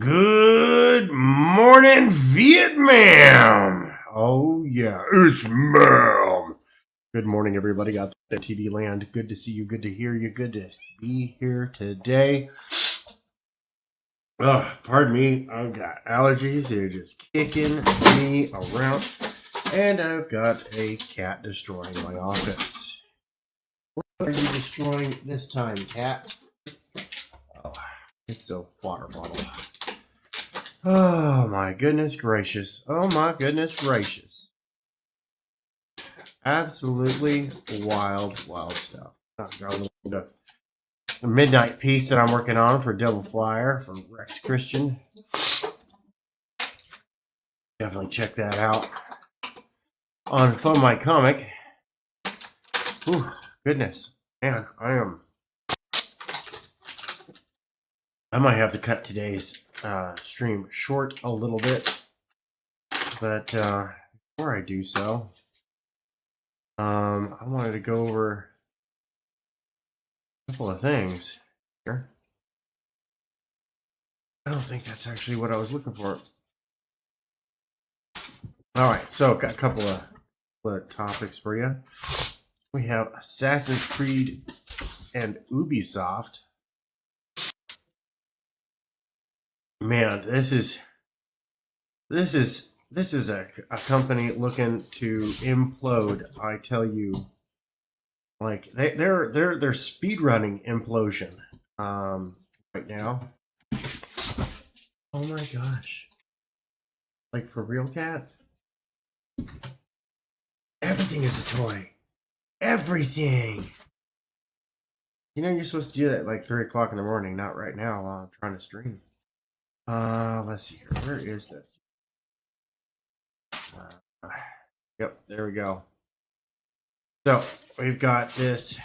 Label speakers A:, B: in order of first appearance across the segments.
A: Good morning, Vietnam. Oh, yeah, it's ma'am. Good morning, everybody out there in TV land. Good to see you. Good to hear you. Good to be here today. Pardon me. I've got allergies. They're just kicking me around. And I've got a cat destroying my office. What are you destroying this time, cat? Oh, it's a water bottle. Oh my goodness gracious. Oh my goodness gracious. Absolutely wild stuff. I've got a little bit of midnight piece that I'm working on for Devil Flyer from Rex Christian. Definitely check that out on Fun My Comic. Ooh, goodness. Man, I might have to cut today's stream short a little bit, but before I do so, I wanted to go over a couple of things here. I don't think that's actually what I was looking for. All right, so got a couple of topics for you. We have Assassin's Creed and Ubisoft. Man, this is a company looking to implode. I tell you, like they're speedrunning implosion right now. Oh my gosh! Like for real, cat? Everything is a toy. Everything. You know you're supposed to do that at like 3 o'clock in the morning, not right now while I'm trying to stream. Let's see here. Where is that? Yep, there we go. So we've got this.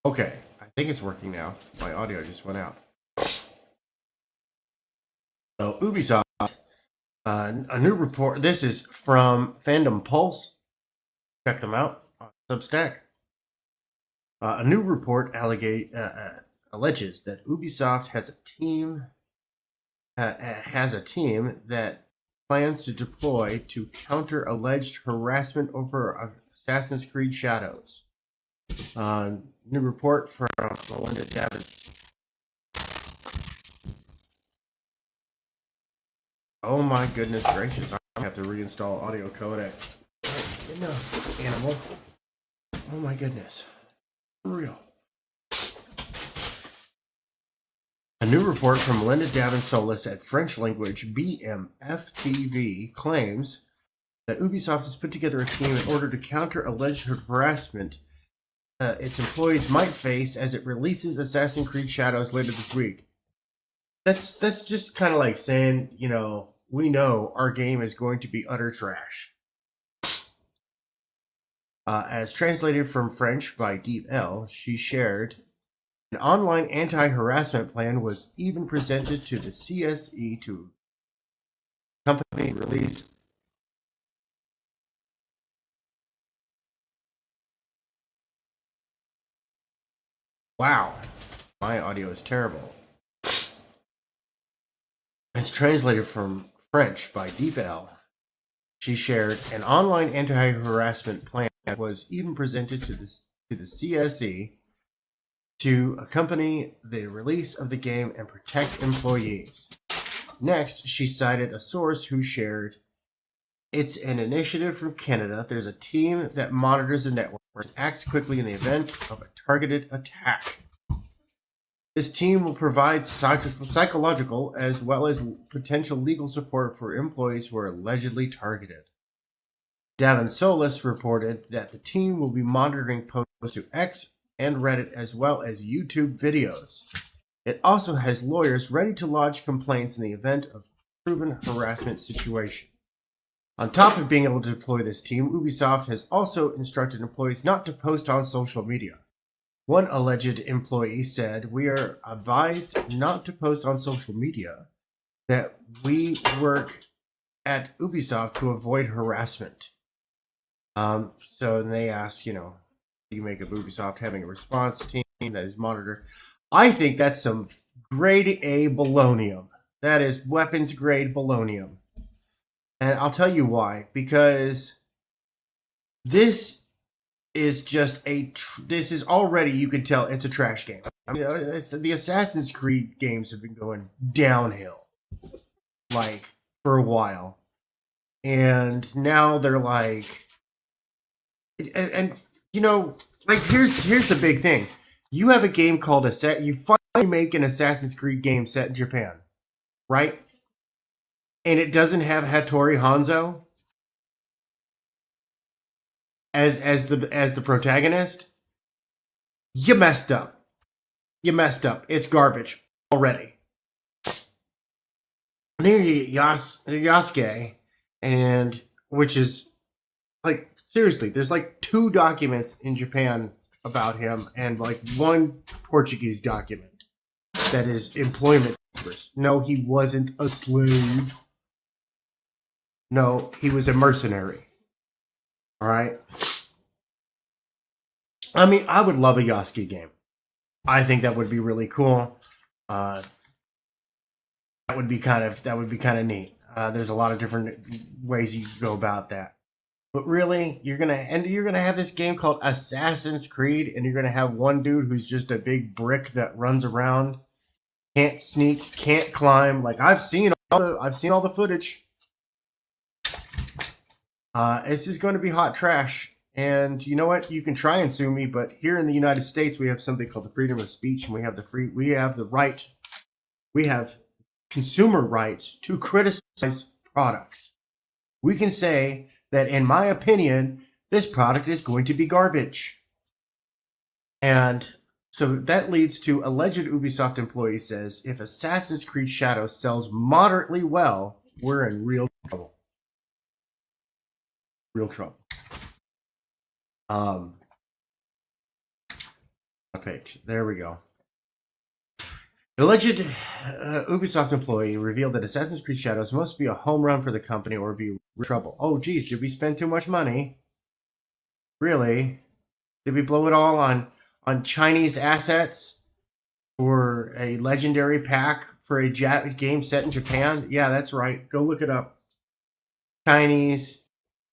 A: Okay, I think it's working now. My audio just went out. So Ubisoft, a new report. This is from Fandom Pulse. Check them out on Substack. A new report alleges that Ubisoft has a team that plans to deploy to counter alleged harassment over Assassin's Creed Shadows. New report from Melinda Davin. Oh my goodness gracious! I have to reinstall audio codec. Enough, animal. Oh my goodness. For real. A new report from Melinda Davin Solis at French language BMF-TV claims that Ubisoft has put together a team in order to counter alleged harassment its employees might face as it releases Assassin's Creed Shadows later this week. That's just kind of like saying, you know, we know our game is going to be utter trash. As translated from French by Deep L, she shared, an online anti-harassment plan was even presented to the CSE to company release. Wow, my audio is terrible. As translated from French by Deep L, she shared, an online anti-harassment plan was even presented to the CSE to accompany the release of the game and protect employees. Next, she cited a source who shared, it's an initiative from Canada. There's a team that monitors the network and acts quickly in the event of a targeted attack. This team will provide psychological as well as potential legal support for employees who are allegedly targeted. Davin Solis reported that the team will be monitoring posts to X and Reddit as well as YouTube videos. It also has lawyers ready to lodge complaints in the event of proven harassment situation. On top of being able to deploy this team, Ubisoft has also instructed employees not to post on social media. One alleged employee said, we are advised not to post on social media that we work at Ubisoft to avoid harassment. So they ask, you make up Ubisoft having a response team that is monitored. I think that's some grade A balonium. That is weapons grade balonium. And I'll tell you why. Because this is just this is already, you can tell, it's a trash game. I mean, the Assassin's Creed games have been going downhill, like, for a while. And now they're like, and like, here's the big thing. You have a game called you finally make an Assassin's Creed game set in Japan, right? And it doesn't have Hattori Hanzo as the protagonist. You messed up. It's garbage already. There Yasuke, and which is like, seriously, there's like 2 documents in Japan about him and like 1 Portuguese document that is employment papers. No, he wasn't a slave. No, he was a mercenary. All right. I mean, I would love a Yasuke game. I think that would be really cool. That would be kind of neat. There's a lot of different ways you can go about that. But really, you're gonna have this game called Assassin's Creed, and you're gonna have one dude who's just a big brick that runs around, can't sneak, can't climb. Like, I've seen all the footage. This is going to be hot trash. And you know what? You can try and sue me, but here in the United States, we have something called the freedom of speech, and we have consumer rights to criticize products. We can say that, in my opinion, this product is going to be garbage. And so that leads to alleged Ubisoft employee says, if Assassin's Creed Shadows sells moderately well, we're in real trouble. Real trouble. Page. There we go. The alleged Ubisoft employee revealed that Assassin's Creed Shadows must be a home run for the company or be in trouble. Oh, geez, did we spend too much money? Really? Did we blow it all on Chinese assets for a legendary pack for a game set in Japan? Yeah, that's right. Go look it up. Chinese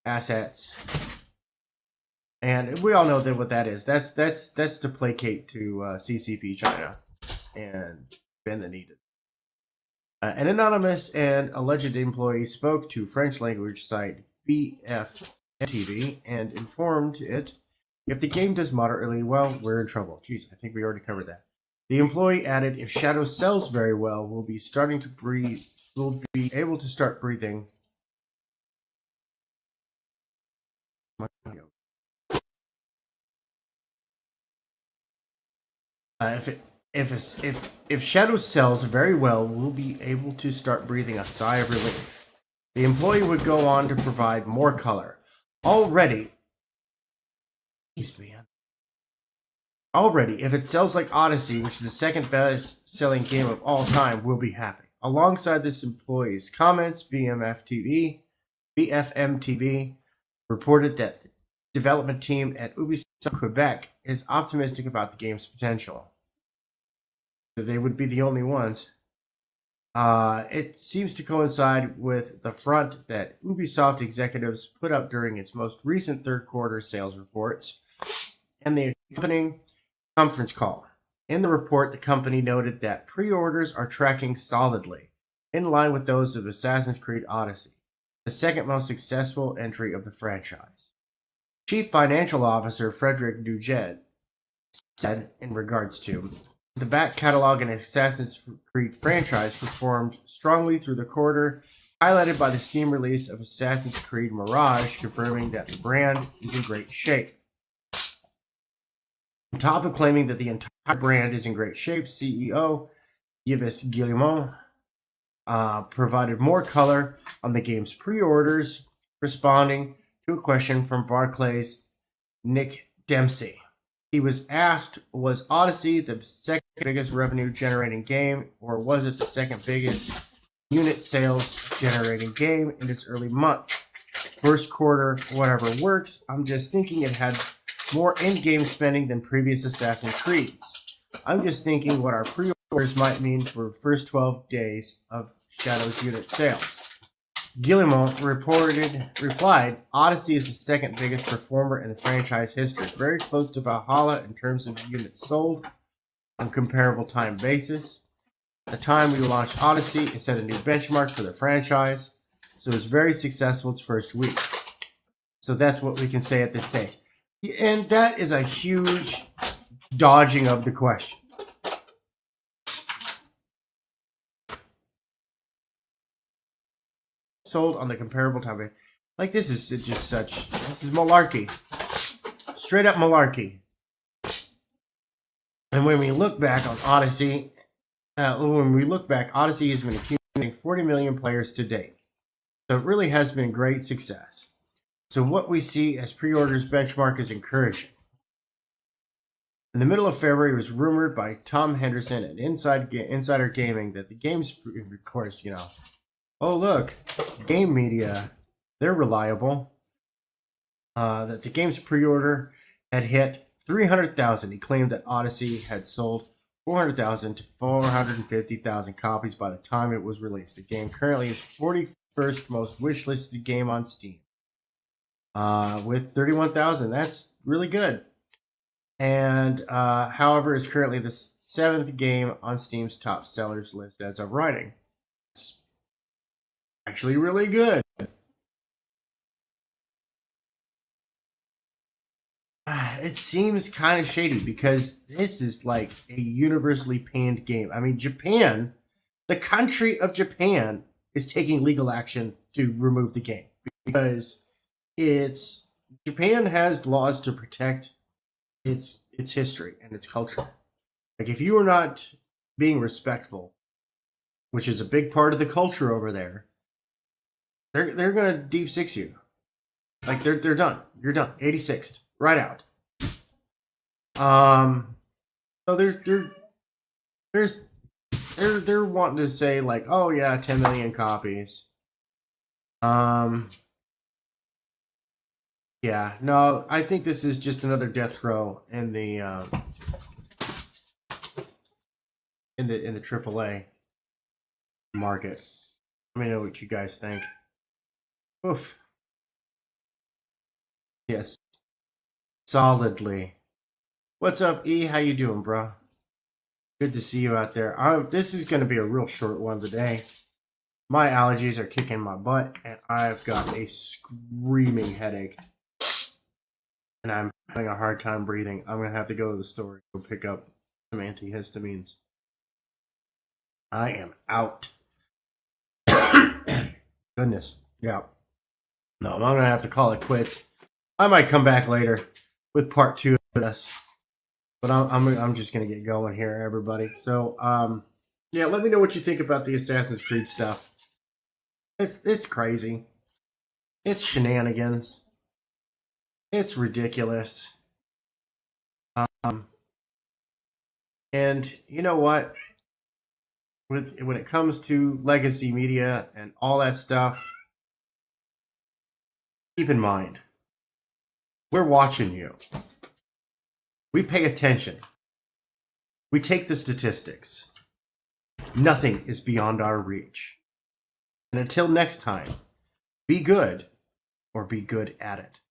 A: assets. And we all know what that is. That's to placate to CCP China and bend the knee. An anonymous and alleged employee spoke to French language site VIETMA'AM and informed it, if the game does moderately well, we're in trouble. Jeez, I think we already covered that. The employee added, if Shadow sells very well, we'll be able to start breathing. If Shadow sells very well, we'll be able to start breathing a sigh of relief. The employee would go on to provide more color. Already, if it sells like Odyssey, which is the second best-selling game of all time, we'll be happy. Alongside this employee's comments, BFM TV reported that the development team at Ubisoft Quebec is optimistic about the game's potential. So they would be the only ones. It seems to coincide with the front that Ubisoft executives put up during its most recent third quarter sales reports and the accompanying conference call. In the report, the company noted that pre-orders are tracking solidly, in line with those of Assassin's Creed Odyssey, the second most successful entry of the franchise. Chief Financial Officer Frederick Duget said, in regards to the back catalog and Assassin's Creed franchise performed strongly through the quarter, highlighted by the Steam release of Assassin's Creed Mirage, confirming that the brand is in great shape. On top of claiming that the entire brand is in great shape, CEO Yves Guillemot provided more color on the game's pre-orders, responding to a question from Barclays' Nick Dempsey. He was asked, was Odyssey the second biggest revenue-generating game, or was it the second biggest unit sales generating game in its early months. First quarter, whatever works. I'm just thinking it had more in-game spending than previous Assassin's Creeds. I'm just thinking what our pre-orders might mean for the first 12 days of Shadows unit sales. Guillemot replied, Odyssey is the second biggest performer in the franchise history, very close to Valhalla in terms of units sold on comparable time basis. At the time we launched Odyssey, it set a new benchmark for the franchise, so it was very successful its first week. So that's what we can say at this stage. And that is a huge dodging of the question. Sold on the comparable time. Like, this is just such, this is malarkey. Straight up malarkey. And when we look back on Odyssey, Odyssey has been accumulating 40 million players to date. So it really has been great success. So what we see as pre-orders benchmark is encouraging. In the middle of February, it was rumored by Tom Henderson at Insider Gaming that the game's, of course, oh look, game media, they're reliable. That the game's pre-order had hit 300,000. He claimed that Odyssey had sold 400,000 to 450,000 copies by the time it was released. The game currently is 41st most wishlisted game on Steam. With 31,000, that's really good. And however, is currently the 7th game on Steam's top sellers list as of writing. It's actually really good. It seems kind of shady because this is like a universally panned game. I mean, Japan, the country of Japan, is taking legal action to remove the game because Japan has laws to protect its history and its culture. Like, if you are not being respectful, which is a big part of the culture over there, they're gonna deep six you. Like, they're done. You're done. 86th, right out. So they're wanting to say like, oh yeah, 10 million copies. Yeah, no, I think this is just another death throw in the AAA market. Let me know what you guys think. Oof. Yes. Solidly. What's up, E? How you doing, bro? Good to see you out there. This is going to be a real short one today. My allergies are kicking my butt, and I've got a screaming headache. And I'm having a hard time breathing. I'm going to have to go to the store and go pick up some antihistamines. I am out. Goodness. Yeah. No, I'm going to have to call it quits. I might come back later with part 2 of this. But I'm just going to get going here, everybody. So, yeah, let me know what you think about the Assassin's Creed stuff. It's crazy. It's shenanigans. It's ridiculous. And you know what? When it comes to legacy media and all that stuff, keep in mind, we're watching you. We pay attention. We take the statistics. Nothing is beyond our reach. And until next time, be good or be good at it.